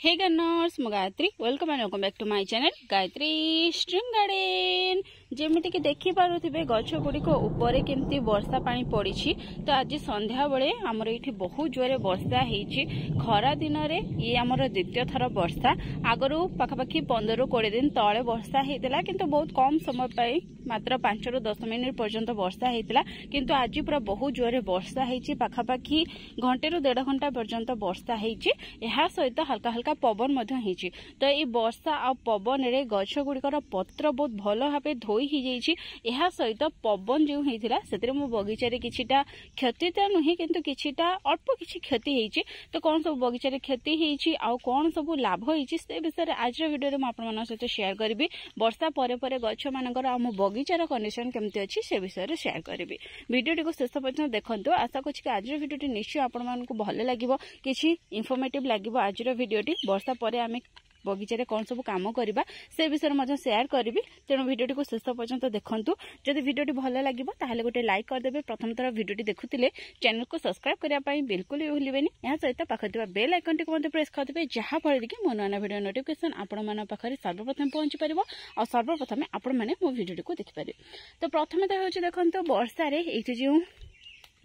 हे gardeners मु Gayatri welcome and welcome back to my channel Gayatri stream garden. जेमिति कि देखि पारुथिबे गछ गुड़िक ऊपर केमती वर्षा पानी पड़ी। तो आज संध्या बेले आमर ये बहुत जोरे वर्षा होती। खरा दिन में ये आमर द्वितीय थर वर्षा। आगरू पाखापाखि 15-20 दिन तले वर्षा होता किंतु बहुत कम समय पाई मात्र 5 ରୁ 10 मिनिट पर्यंत वर्षा होता। किंतु आज पूरा बहुत जोरे वर्षा होती। पाखापाखि घंटे ରୁ 1.5 घंटा पर्यंत वर्षा होती। यह सहित हल्का हल्का पवन मध्य होती। तो ये वर्षा आ पवन रे गछ गुड़िकर पत्र बहुत भल भाव धोई ही जाइछि। यह सहित पवन जो होता से मो बगीचारे किछिटा क्षति तो नुहे किंतु किछिटा अल्प किछि क्षति होइछि। तो कौन सब बगीचारे क्षति होइछि आ कौन सब लाभ होइछि से विषय आज वीडियो में आपन सहित शेयर करी। वर्षा परे परे गछ मानकर आ मो बगीचार कंडीशन केमती अछि से विषय शेयर करी। वीडियो को शेष पर्यंत देखंतु। आशा करछि कि आज वीडियो निश्चय आपन मानकु भल लागिवो, किछि इन्फॉर्मेटिव लागिवो। आज वीडियोटी वर्षा परे आमे बगीचारे कौन सब काम करबा से विषय में शेयर करी। तेणु वीडियोटी को शेष पर्यंत देखंतु। जदि वीडियोटी भल लागिवो ताहले गोटे लाइक कर देबे। प्रथम थर वीडियोटी देखुतिले चैनल को सब्सक्राइब करिया पई बिल्कुल भी भूलिबेनी। या सहित पाखरे थिबा बेल आइकन टिक मते प्रेस कर देबे, जहा फळे कि मो नया वीडियो नोटिफिकेशन आपण मन पाखरे सर्वप्रथम पहुंची परिबो और सर्वप्रथम आपण माने मो वीडियोटी को देखि परिबे। तो प्रथम तो होची देखंतु वर्षा रे एठी जो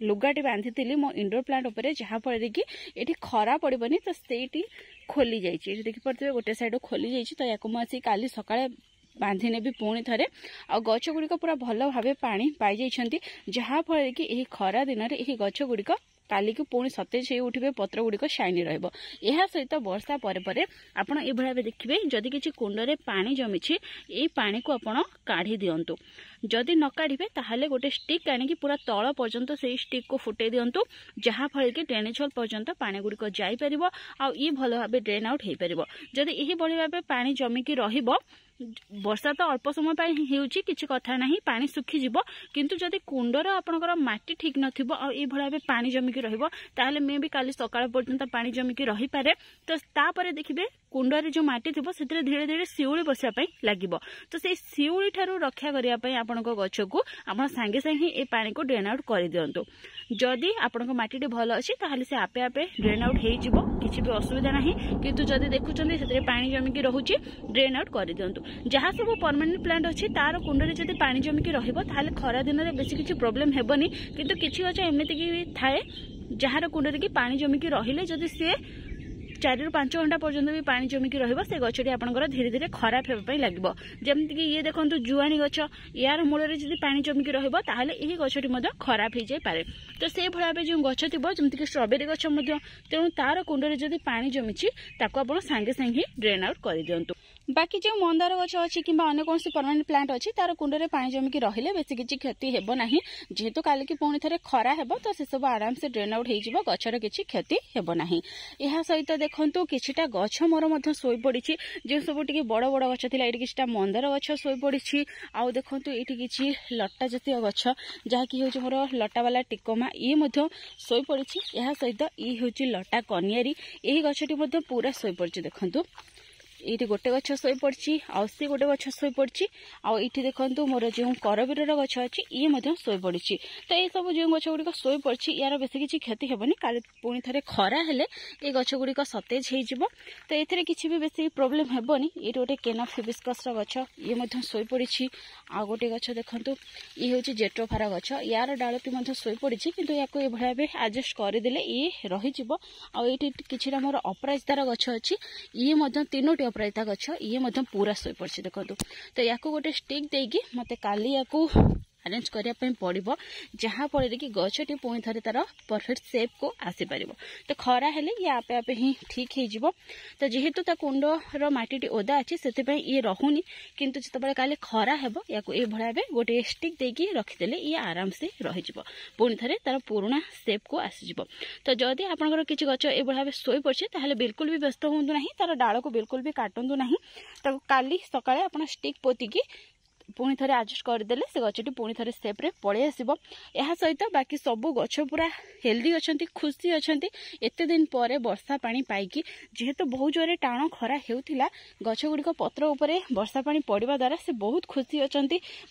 लुगाटी बांधी मो इंडोर प्लांट उपरे, जहाँफल कि ये खरा पड़बनी। तो सेठी खोली जाइए देखिपे गोटे साइड खोली जाइए। तो या आसी काली सकाळे बांधि ने भी पुणी थे आ गछ गुड़िक पूरा भल भाव पानी पाई जाइछंती, जहाँफल कि यही खरा दिन में यही गछ गुड़िक काली को पुणी सतेज हो उठे, पत्र गुड़िक शाइनी रहिबो। यह सहित वर्षा परे परे आपण ए भलिया देखिबे जदि किछि कुंडरे पानी जमिछि ए पानी को आपण काढी दियंतु। जदि न काढ़े ताहले गोटे स्टिक आनिकी पूरा तल पर्यंत से स्टिक को फुटे दियंतु, जहाँ फल कि ड्रेनेज होल पर्यंत पानी गुड़िक जाई परिबो आ ई भल भाबे ड्रेन आउट हेई परिबो। जदि एही बढी भाबे पानी जमिकी रहिबो, वर्षा तो अल्प समय पाई हेउची किछि कथा नाही, पानी सुखी जिवो। किंतु जदि कुंडर आपनकर माटी ठीक नथिबो आ ई भल भाबे पानी जमिकी रहिबो ताहले मे भी काली सकाळ पर्यंत पानी जमिकी रहि पारे। तो तापरे देखिबे कुंडरे जो माटी थिबो सेतरे धीरे धीरे सिउली बसिया पई लागिबो। तो से सिउली ठारू रक्षा करिया पई आपनको गछ को आपण संगे संगे ए पानी को ड्रेन आउट कर दियंतु। जदि आपनको माटीटी भल अछि ताहले से आपे आपे ड्रेन आउट हेइ जिवो, किछि भी असुविधा नाही। किंतु जदि देखुचंदी सेतरे पानी जमिकी रहुची ड्रेन आउट कर दियंतु। जहाँ सब परमानेंट प्लांट अछि तार कुंडरे जदि पानी जमिकी रहिबो ताहले खरा दिन रे बेसी किछि प्रॉब्लम हेबनी। किंतु किछि गछ एमिति कि थाए जहार कुंडरे कि पानी जमिकी रहिले जदि से 4 ରୁ 5 घंटा पर्यंत भी पानी जमिकी रहिबो से गछटी आपनकर धीरे धीरे खराब हेबा पई लागिबो। जेमति कि ये देखंतु जुआनी गछ यार मूल रे जदि पानी जमिकी रहिबो ताहले एही गछटी मध्य खराब हे जाय पारे। तो से भलाबे जो गछ थिबो जेमति कि स्ट्रॉबेरी गछ मध्य, तेणु तार कुंडरे जदि पानी जमिछि ताको आपण संगे संगे ड्रेन आउट कर दियंतु। बाकी जो मंदार गछ अछि किंबा अन्य कोनसी परमानेंट प्लांट अछि तार कुंडरे पानी जमिकी रहिले बेसी किछि क्षति हेबो नाही। जेहेतु काली कि पुणी थरे खरा हेबो तो से सब आराम से ड्रेन आउट हे जिवो, गछर किछि क्षति हेबो नाही। एहा सहित देखंतु किछिटा गछ मोर मध्य सोई पड़िछि, जे सब टिके बड़ बड़ गछ थिला एठी किछिटा मंदार गछ सोई पड़िछि। आ देखंतु एठी किछि लट्टा जातीय गछ जहा कि होछि मोर लट्टा वाला टिकोमा ई मध्य सोई पड़िछि। एहा सहित ई होछि लट्टा कनियारी, एही गछटी मध्य पूरा सोई पड़िछि। देखंतु ये गोटे गछ सोई पड़ी आ सी गोटे गछ सोई पड़ी आ ये देखो मोर जो करबीर गछ अच्छी ये सोई पड़ी। तो ये सब जो गछ गुड़िक सोई पड़ी यार बेस किसी क्षति हेबनी, काली पुणी थे खरा हेले ये गछ गुड़िक सतेज हो। तो ये किसी भी बेस प्रोब्लेम हेबनी। ये गोटे केनफ हिबिस्कस गछ ये सोई पड़ी। आ गोटे गछ देखो ये हूँ जेट्रोफारा गछ, यार डालती सोई पड़ी किंतु या भाव एडजस्ट करदे ये रही। आठी कि मोर अपराजितार गछ अच्छी ये 3टी अपराजिता गछ ये पूरा सोई पड़ी। देखो तो या गोटे स्टिक देकी मते काली या अरेंज करिया पई पड़िबो, जहाँ फल कि गछटी पुणी थे तार परफेक्ट शेप को आसी परिबो। तो खरा हेले ये आपे आपे ही ठीक हो जिवो। तो जेहेतु ता कुंडर माटीटी ओदा अछि सेति पई ये रहुनी, किंतु जतबे काले खरा हेबो या को ए भळाबे गोटे स्टिक देकी रखिदेले ये आराम से रहि जिवो, पुणी थे तार पुराना शेप को आसी जिवो। तो जदि आपनकर किछि गछ ए भळाबे सोई पड़छि ताहले बिल्कुल भी व्यस्त होंतु नाही, तार डाळ को बिल्कुल भी काटंतु नाही। तो काली सकाळे आपण स्टिक पोती की पुणी थे आडजस्ट करदेले से गछटी पुणी थे सेप्रे पलि आसब। यह सहित बाकी सबू गछ पूरा हेल्दी अच्छा खुशी अच्छा एत दिन पर वर्षा पानी पाई जेहेतु बहुत जोरे टाण खरा होता गछ गुड़िक पत्र उपरे वर्षा पानी पड़ा द्वारा से बहुत खुशी अच्छा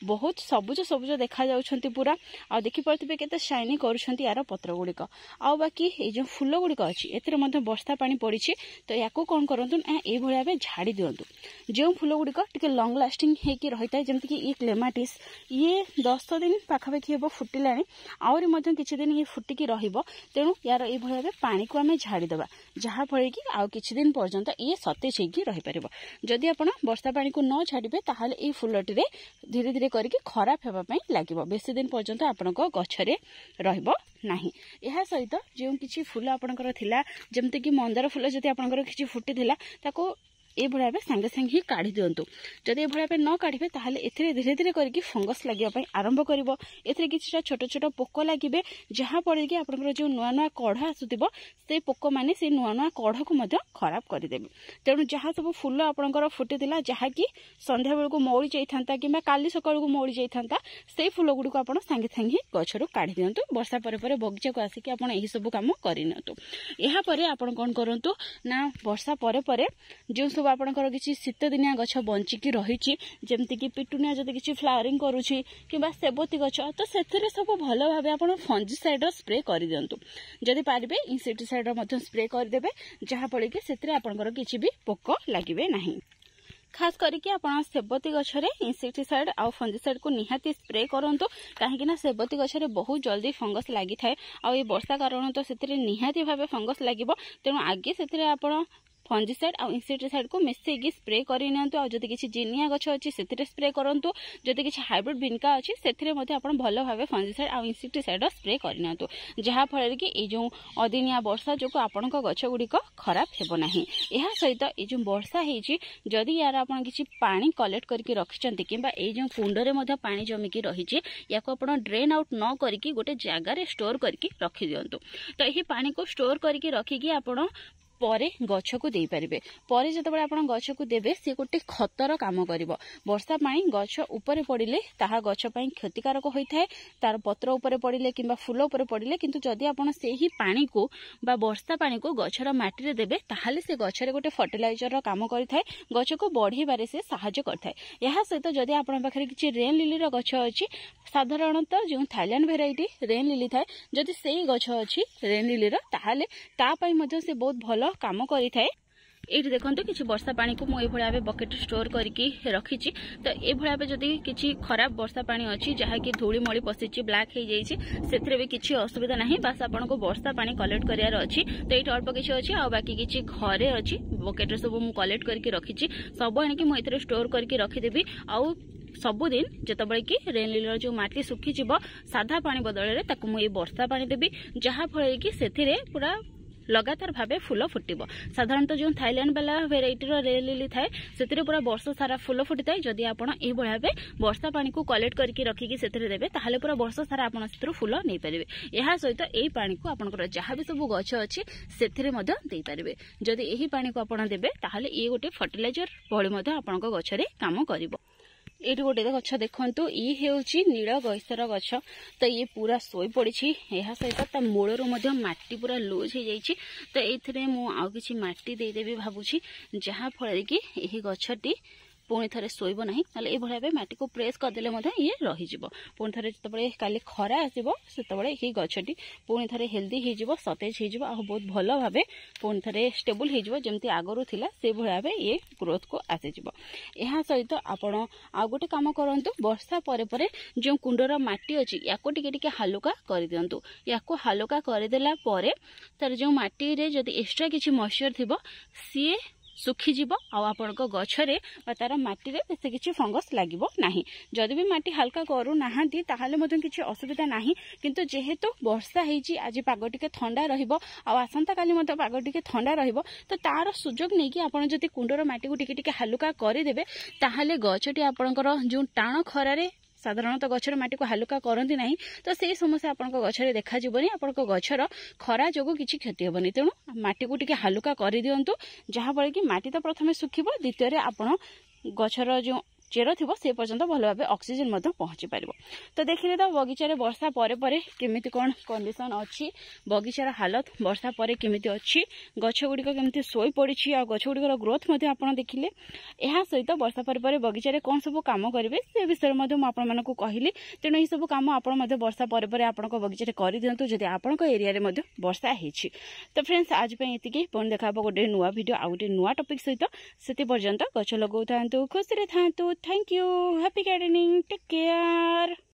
बहुत सबुज सबुज देखा जाउछंती पूरा आ देखि परथिबे केते शाइनी करूछंती यार पत्र गुड़िक आ बाकी ए जो फूल गुड़िक अछि एतिर मध्ये वर्षा पानी पड़िछि तो याको कोन करंतु ए भलिया बे झाड़ी दियंतु। जो फूल गुड़िक टिके लॉन्ग लास्टिंग हेकि रहिता जेमति कि ई क्लेमाटिस ये 10 दिन पाखापाखि हेबो फुटिलानी आउरी मध्ये किछि दिन ये फुटिकी रहिबो तेणु यार ए भलिया बे पानी को आमे झाड़ी देबा जहा फळे कि आ किछि दिन पर्यंत ये सतेज हेकि रहि परिबो। जदि आपण वर्षा पानी को न झाड़िबे ताहाले ए फूलटी रे धीरे धीरे करके खराब हेबा पई लागिबो बेसी दिन पर्यंत आपनको गछरे रहइबो नाही। यह सहित जो किछि फूल आपणकर थिला जेमते कि मंदार फूल जदि आपणकर किछि फुटी थिला ताको ए भलिया संगे संगे ही काढ़ी दियंतु। जदि ए भलिया न काढ़िबे ताहाले एथिरे धीरे धीरे करके फंगस लागिया पई आरंभ करिवो। एथिरे किछटा छोट छोट पोक लागिबे जहा पड़े कि आपनकर जो नुआ नुआ कढ़ आसुतिबो से पोक माने से नुआ नुआ कढ़ को मध्य खराब कर देबे। तेणु जहा सब फूल आपनकर फुटितिला जहा कि संध्या बेल को मौड़ी जाइथांता किबा काली सकाळ को मौड़ी जाइथांता से फूल गुडी को आपण संगे संगे गछरु काढ़ी दियंतु। वर्षा परे परे बगीचा को आसी कि आपण एही सब काम करिनतु। एहा परे आपण कोन करंतु ना वर्षा परे परे जो सब आपणकर किसी शीत दिनिया गछ बंचिकी रही जमती कि पिटुनिया जदि किसी फ्लावरिंग करुछि किबा सेबती गछ तो सेथिरे सब भल भाबे आपण फंजिसाइड स्प्रे कर दियंतु। जदि पारिबे इंसेक्टिसाइड मध्य स्प्रे कर देबे जहा पड़े कि सेथिरे आपणकर किछि भी पोक लागिबे नाही। खास करके आपण सेबती गछरे इंसेक्टिसाइड आ फंजिसाइड को निहाती स्प्रे करंतु काहेकि ना सेबती गछरे बहुत जल्दी फंगस लागि थाए आ ए वर्षा कारण तो सेथिरे निहाती भाबे फंगस लागिबो। तेणु आगे सेथिरे आपण फंजिसाइड आ इंसेक्टिसाइड को मिसेकी स्प्रे करनियंतु। आ जदि किछि जिनिया गछ अछि सेथिरे स्प्रे करंतु। जदि किछि हाइब्रिड बिनका अछि सेथिरे मध्ये आपण भलो भाबे फंजिसाइड आ इंसेक्टिसाइड स्प्रे करनियंतु जहा फळे कि ए जो अदिनिया वर्षा जो आपणक गछ गुडीक खराब हेबो नाही। एहा सहित ए जो वर्षा हेछि जदि यार आपण किछि पानी कलेक्ट करके रखिचंती किबा ए जो कुंडरे मध्ये पानी जमिकी रहिछि याको आपण ड्रेन आउट न करके गोटे जागा रे स्टोर करके रखि दियंतु। तो एही पानी को स्टोर करके रखिकी आपण परे गछ को दे पारिबे। परे जतबे आपण गछ को देबे से गोटे खतर काम करिवो। वर्षा पानी गछ ऊपर पड़िले ताहा गछ पई क्षतिकारक होइथाय तार पत्र ऊपर पड़िले किबा फूल ऊपर पड़िले किंतु जदि आपण सेही पानी को बा वर्षा पानी को गछर माटी रे देबे ताहाले से गछरे गोटे फर्टिलाइजर रो काम करिथाय गछ को बढ़ीबारे से सहायता करथाय। यहा सहित जदि आपण पाखरे किछि रेन लिली रो गछ अछि साधारणतः जो थाईलैंड वेराइटी रेन लिली थाय जदि सेही गछ अछि रेन लिली रो ताहाले ता पई मध्ये से बहुत भलो काम करि थाए। एठी देखंतु किछि वर्षा पानी को मो ए भलिया बे बकेट स्टोर करके रखिछि तो ए भलिया बे जदी किछि खराब वर्षा पानी अछि जहा कि धूली मळी पसिछि ब्लैक हे जाइछि सेथरे बे किछि असुविधा नाही। बस आपण को वर्षा पानी कलेक्ट करियार अछि तो एठी अल्प किछि अछि आ बाकी किछि घरे अछि बकेट सब मु कलेक्ट करके रखिछि सब आनि कि मु एथरे स्टोर करके रखि देबी। आ सबुदिन जितेबाला कि रेन लिलीर जो माटी सुखी जीव साधा पानी बदल रे ताकू मु ए वर्षा पानी देबी जहा फळे कि सेथिरे पूरा लगातार भावे फूल फुटिबो। साधारणतः जो थाईलैंड वाला वेराइटी रो रेन लिली थाए सेतिरे पूरा वर्ष सारा फूल फुटिताय। जदि आपण ए भलिया बे वर्षा पानी को कलेक्ट करके रखिकी सेतिरे देबे ताहाले पूरा वर्ष सारा आपण सेतिरो फूल नै परिबे। एहा सहित एई पानी को आपनकर जहा भी सब गछ अछि सेतिरे मध्ये देई परिबे। जदि एही पानी को आपण देबे ताहाले ए गोटे फर्टिलाइजर भଳି मध्ये आपनक गछरे काम करिवो। एठी गोटे गछ देखंतु ई हेउची नील गैसर गछ तो ये पूरा सोई पड़ी यह सहित ता मूलर मध्य माटी पूरा लूज हो जाइए तो ये मु आउ किछि माटी दे देबी भाबुछि जहा फळे कि एही गछटी पुणी थे शोब ना ये भाई माटी को प्रेस करदे ये रहीज पुणी थे जो काली खरा आसो से गछटी पुणी थे हेल्दी हो सतेज हो बहुत भल भाव पुणी थे स्टेबल होमती आगुरी थी से भाव ये ग्रोथ को आसीज। यह सहित आपण आ गोटे कम करूँ वर्षा पर जो कुंडर माटी अच्छी या टे हालुका कर दिंतु या हालुका करदेला तार जो माटी रे जदि एक्स्ट्रा किसी मॉइस्चर थी सी सुखीजीव आपण गछरे तार माटी रे बेसी किछि फंगस लागिबो नाही। जदि भी माटी हल्का करू नाहांती ताहाले मधन किछि असुविधा नाही किंतु जेहेतु वर्षा हेची आज पाग टिके ठंडा रहिबो आ आसंता काली मते पाग टिके ठंडा रहिबो तो तार सुजोग नै कि आपण जदि कुंडर माटी को टिके टिके हल्का करि देबे ताहाले गछटी आपणकर जो टाण खरारे साधारणतः गछर माटी को हालुका करती ना तो से समस्या आपन गछरे देखा जीवनी आपन गछर खरा जोगु किछि क्षति हेबनी। तेणु माटी को टिके हालुका कर दियंतु जहा फळे कि माटी तो प्रथमे सुखिबो द्वितीय रे आपन गछर जो चेर थी से पर्यंत भल भाव ऑक्सीजन पहुँची पार। तो देखिले तो बगीचार वर्षा पर केमिति कौन कंडीशन अच्छी, बगीचार हालत वर्षा पर केमिति अच्छी, गछ गुड़िक केमिति शोई पड़ी आ गछ गुड़िकर ग्रोथ आप देखिले। यह सहित वर्षा पर बगीचार कौन सब कम करेंगे से विषय में आपको कहली। तेणु यह सब कम आप वर्षा पर आपण बगीचार कर दिंतु जदि आपण एरिया रे वर्षा होती। तो फ्रेंड्स आज ये पुणी देखा गोटे नुआ वीडियो आ गोटे नुआ टॉपिक सहित से पर्यंत गछ लगाऊ था, खुशी था। Thank you, happy gardening, take care.